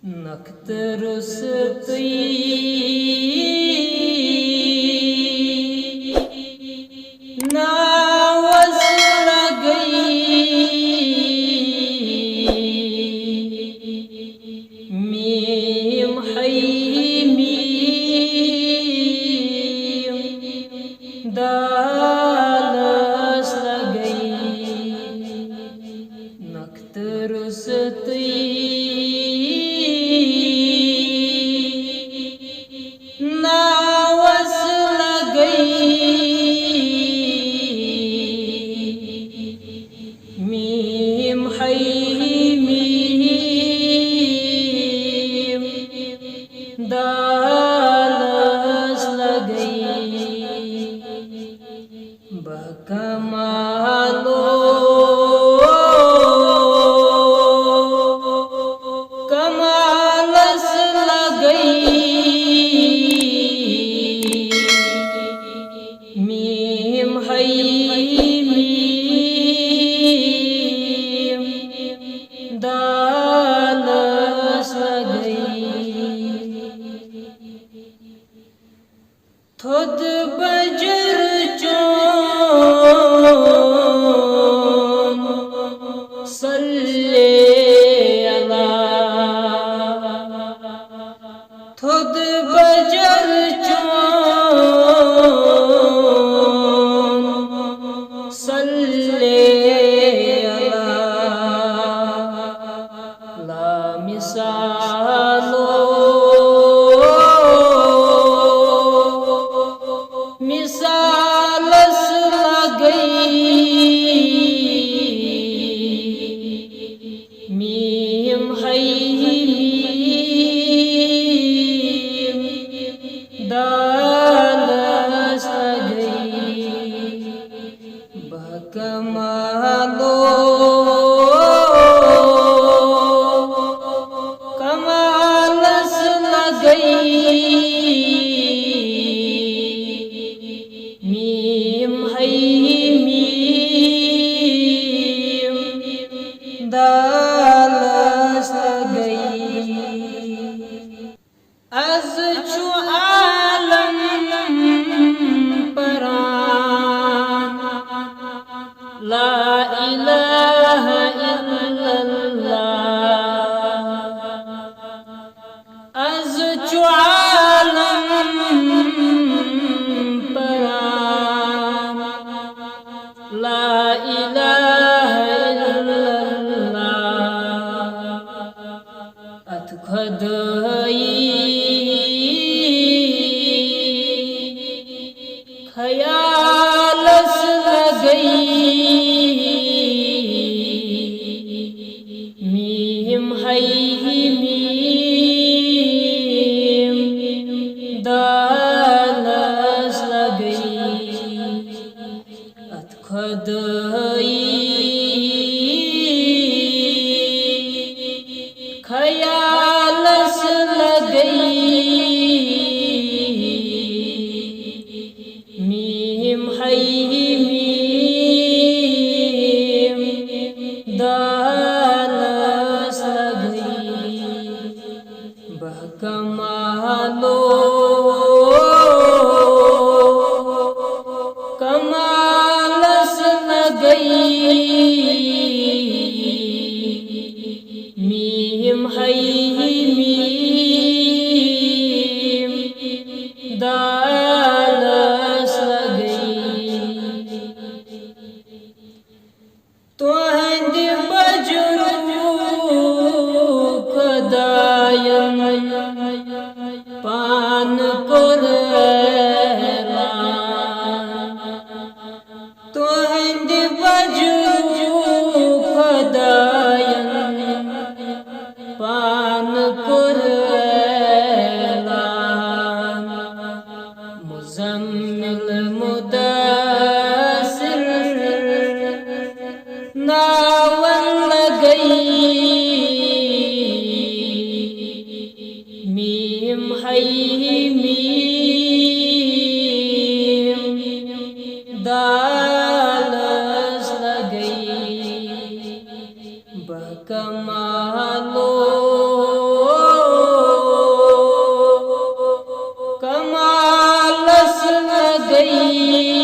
नख्तरुसती नावस लगई मीम हई मीम दालस लगई नख्तरुसती नावस लगई मीम हई मीम दालस लगई बकमालो कमालस लगई मीम हई मीम दालस लगई थोद बजर चोन सल्ले अला थोद बजर चोन सल्ले अला ला मिसालो मिसालस लगई मीम हई मीम दालस लगई बकमालो कमालस लगई मीम हई मीम दालस लगई अज़ छु आलम परान ला इलाहा इल्लल्लाह अज़ छु आलम परान ला इलाहा इल्लल्लाह अथ खुदाई ख्यालस लगई मीम हई मीम दालस लगई अथ खुदाई ख्यालस लगई मीम हई मीम दालस लगई बकमालो कमालस लगई मीम हई मीम दालस लगई तोहंद बजरू खुदायम पान कुरला तोहंद बजरू खुदायम पान कुरला मुज़म्मिल मुदस्सिर नावन लगई मीम हई मीम दालस लगई बकमालो कमालस न गई